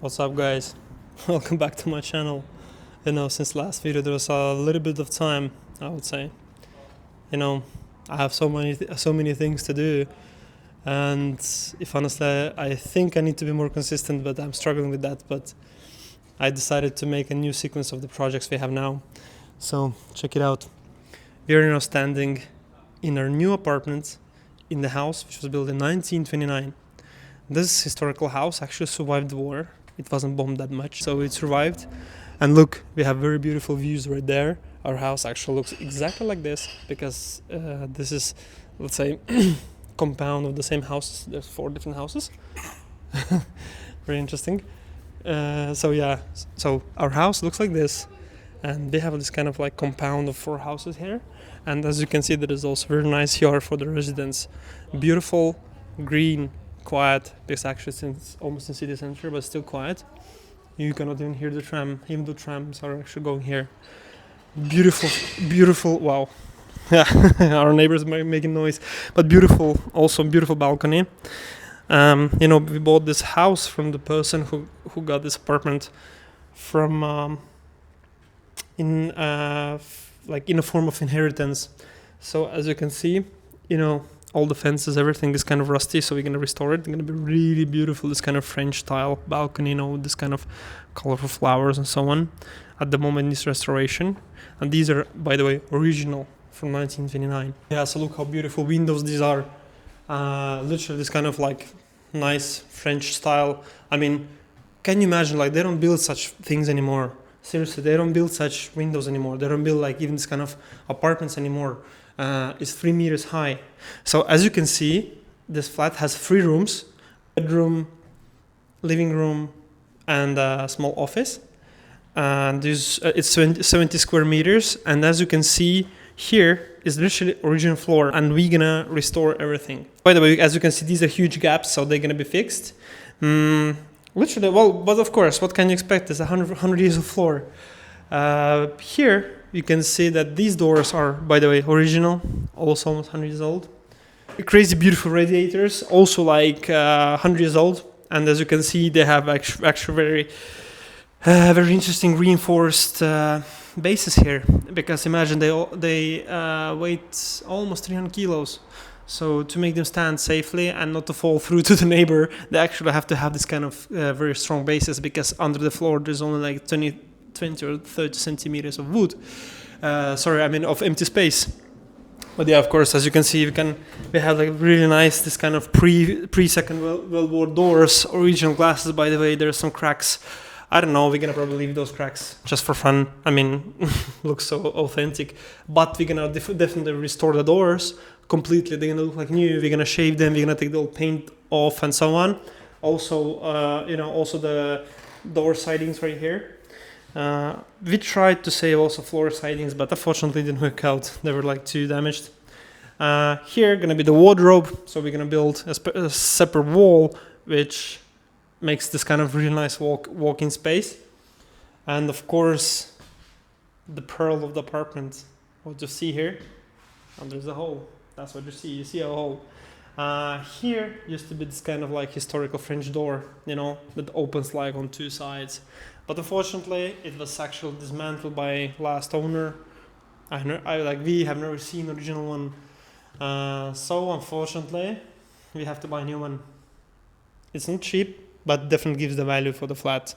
What's up, guys? Welcome back to my channel. Since last video there was a little bit of time, I would say. I have so many things to do, and if honestly, I think I need to be more consistent, but I'm struggling with that. But I decided to make a new sequence of the projects we have now. So check it out. We are now standing in our new apartment in the house which was built in 1929. This historical house actually survived the war. It wasn't bombed that much, so it survived. And look, we have very beautiful views right there. Our house actually looks exactly like this because this is, let's say, compound of the same house. There's 4 different houses. Very interesting. So our house looks like this, and they have this kind of like compound of 4 houses here. And as you can see, there is also very nice yard for the residents. Beautiful, green, quiet. This actually is almost in city center, but still quiet. You cannot even hear the tram, even though trams are actually going here. Beautiful, wow. Yeah, our neighbors making noise, but beautiful, also beautiful balcony. We bought this house from the person who got this apartment from in a form of inheritance. So as you can see, all the fences, everything is kind of rusty, so we're gonna restore it. It's gonna be really beautiful, this kind of French style balcony, with this kind of colorful flowers and so on. At the moment, it's restoration, and these are, by the way, original from 1929. Yeah, so look how beautiful windows these are. Literally this kind of like nice French style. I mean, can you imagine, like, they don't build such things anymore. Seriously, they don't build such windows anymore. They don't build like even this kind of apartments anymore. It's 3 meters high. So as you can see, this flat has 3 rooms: bedroom, living room, and a small office. And it's 70 square meters. And as you can see, here is literally original floor, and we're gonna restore everything. By the way, as you can see, these are huge gaps, so they're gonna be fixed. Literally, well, but of course, what can you expect? There's 100 years of floor. Here, you can see that these doors are, by the way, original, also almost 100 years old. Crazy beautiful radiators, also like 100 years old. And as you can see, they have actually very interesting reinforced bases here. Because imagine they weight almost 300 kilos. So to make them stand safely and not to fall through to the neighbor, they actually have to have this kind of very strong bases, because under the floor there's only like 20 or 30 centimeters of wood. Of empty space. But yeah, of course, as you can see, we have like really nice, this kind of pre-Second World War doors, original glasses, by the way. There's some cracks. I don't know, we're gonna probably leave those cracks just for fun. I mean, looks so authentic. But we're gonna definitely restore the doors completely. They're gonna look like new. We're gonna shave them. We're gonna take the old paint off and so on. Also, also the door sidings right here. We tried to save also floor sidings, but unfortunately it didn't work out. They were like too damaged. Here gonna be the wardrobe. So we're gonna build a separate wall, which makes this kind of really nice walk-in space. And of course, the pearl of the apartment. What you see here, and there's a hole. That's what you see. You see a hole. Here used to be this kind of like historical French door, that opens like on 2 sides. But unfortunately, it was actually dismantled by last owner. We have never seen the original one. So unfortunately, we have to buy a new one. It's not cheap, but definitely gives the value for the flat.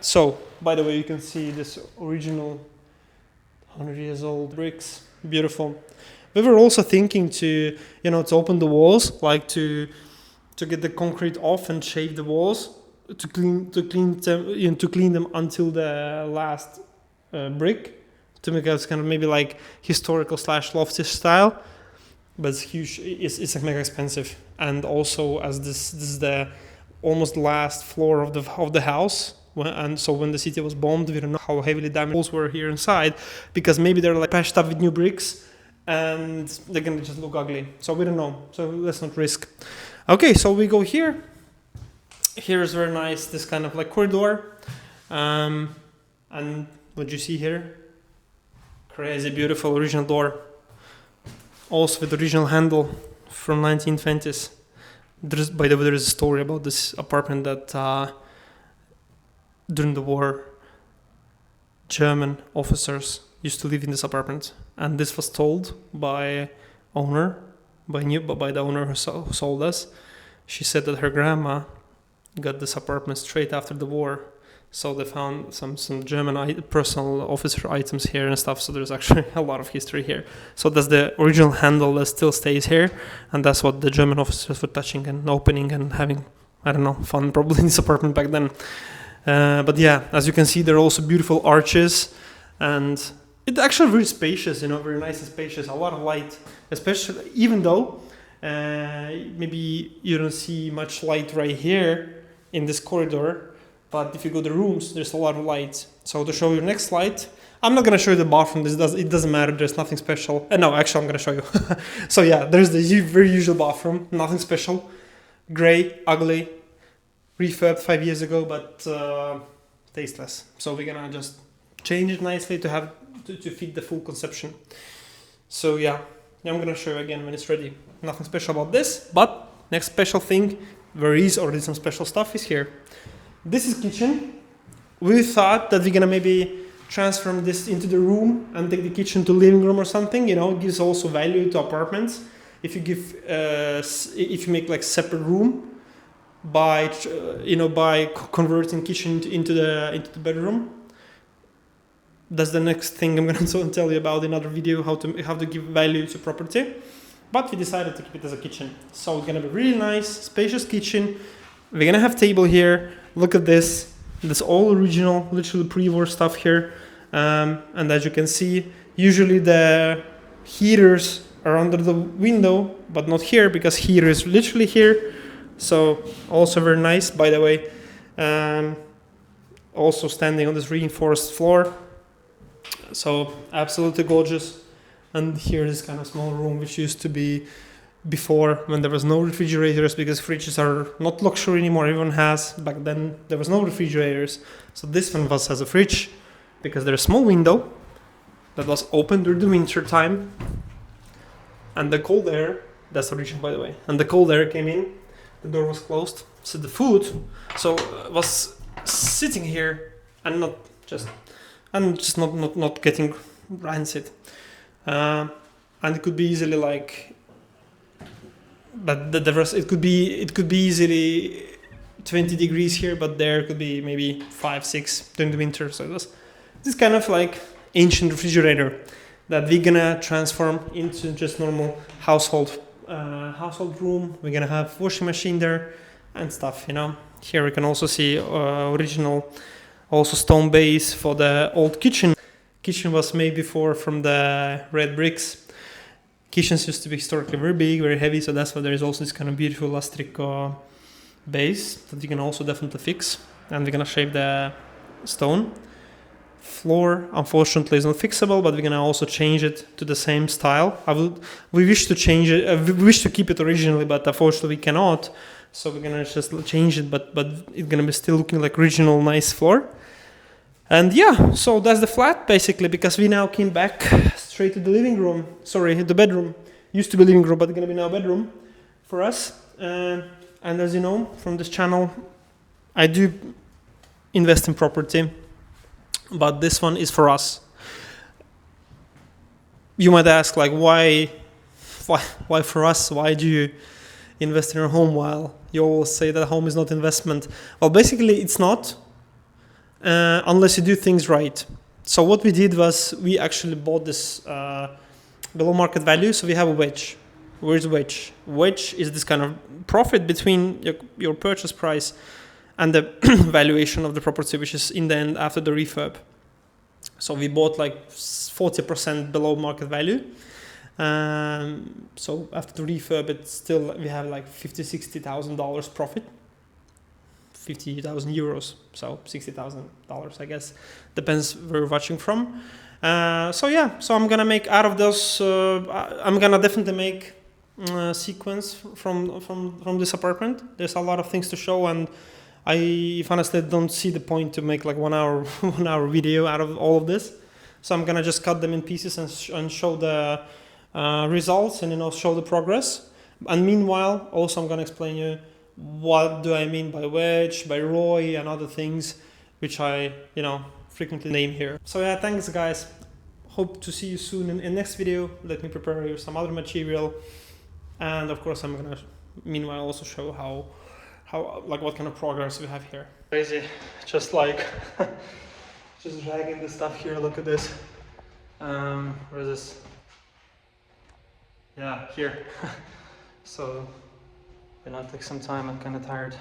So by the way, you can see this original 100 years old bricks. Beautiful. We were also thinking to open the walls, like to get the concrete off and shave the walls, to clean them until the last brick, to make us kind of maybe like historical / loftish style. But it's huge. It's like mega expensive. And also, as this is the almost last floor of the house. And so when the city was bombed, we don't know how heavily damaged walls were here inside, because maybe they're like patched up with new bricks and they're gonna just look ugly. So we don't know. So let's not risk. Okay, so we go here. Here is very nice, this kind of like corridor. And what you see here, crazy beautiful original door. Also with original handle from 1920s. By the way, there is a story about this apartment that during the war, German officers used to live in this apartment, and this was told by owner, by the owner who sold us. She said that her grandma got this apartment straight after the war, so they found some German personal officer items here and stuff. So there's actually a lot of history here. So that's the original handle that still stays here, and that's what the German officers were touching and opening and having, I don't know, fun probably in this apartment back then. But yeah, as you can see, there are also beautiful arches, and it's actually very spacious, very nice and spacious. A lot of light, especially even though maybe you don't see much light right here in this corridor, but if you go to the rooms, there's a lot of light. So to show you next slide, I'm not gonna show you the bathroom. It doesn't matter. There's nothing special. No, actually, I'm gonna show you. So yeah, there's the very usual bathroom. Nothing special. Gray, ugly, refurbed 5 years ago, but tasteless. So we're gonna just change it nicely to fit the full conception. So yeah, I'm gonna show you again when it's ready. Nothing special about this, but next special thing, there is already some special stuff, is here. This is kitchen. We thought that we're gonna maybe transform this into the room and take the kitchen to living room or something. It gives also value to apartments. If you make like separate room by converting kitchen into the bedroom. That's the next thing I'm going to tell you about in another video, how to give value to property. But we decided to keep it as a kitchen. So it's going to be really nice, spacious kitchen. We're going to have table here. Look at this. That's all original, literally pre-war stuff here. And as you can see, usually the heaters are under the window, but not here, because heater is literally here. So also very nice, by the way. Also standing on this reinforced floor. So absolutely gorgeous. And here is kind of small room which used to be before, when there was no refrigerators, because fridges are not luxury anymore. Everyone has. Back then there was no refrigerators. So this one has a fridge, because there's a small window that was open during the winter time. And the cold air, that's original by the way, and the cold air came in, the door was closed. So the food was sitting here and not getting rancid. And it could be easily it could be easily 20 degrees here, but there could be maybe 5-6 during the winter. So it was this kind of like ancient refrigerator that we're gonna transform into just normal household room. We're gonna have washing machine there and stuff. Here we can also see original, also stone base for the old kitchen. Kitchen was made before from the red bricks. Kitchens used to be historically very big, very heavy, so that's why there is also this kind of beautiful lastric base that you can also definitely fix. And we're gonna shape the stone. Floor, unfortunately, is not fixable, but we're gonna also change it to the same style. We wish to change it. We wish to keep it originally, but unfortunately we cannot. So we're gonna just change it, but it's gonna be still looking like original nice floor. And yeah, so that's the flat basically, because we now came back straight to the living room. Sorry, the bedroom. Used to be living room, but it's gonna be now bedroom for us. And as you know from this channel, I do invest in property, but this one is for us. You might ask, like, why for us? Why do you invest in your home while you always say that home is not investment? Well, basically it's not, unless you do things right. So what we did was we actually bought this below market value. So we have a wedge. Where's wedge? Wedge is this kind of profit between your purchase price and the valuation of the property, which is in the end after the refurb. So we bought like 40% below market value. So after the refurb, we have like $50,000-$60,000 profit. 50,000 euros, so $60,000, I guess. Depends where you're watching from. So I'm gonna make out of those. I'm gonna definitely make a sequence from this apartment. There's a lot of things to show, and I honestly don't see the point to make like 1 hour video out of all of this. So I'm gonna just cut them in pieces and show the results and show the progress. And meanwhile, also I'm gonna explain you what do I mean by wedge, by ROI, and other things which I, frequently name here. So yeah, thanks guys. Hope to see you soon in next video. Let me prepare you some other material, and of course I'm gonna meanwhile also show how like what kind of progress we have here. Crazy, just like just dragging the stuff here. Look at this. Where is this? Yeah, here. So, take some time. I'm kind of tired.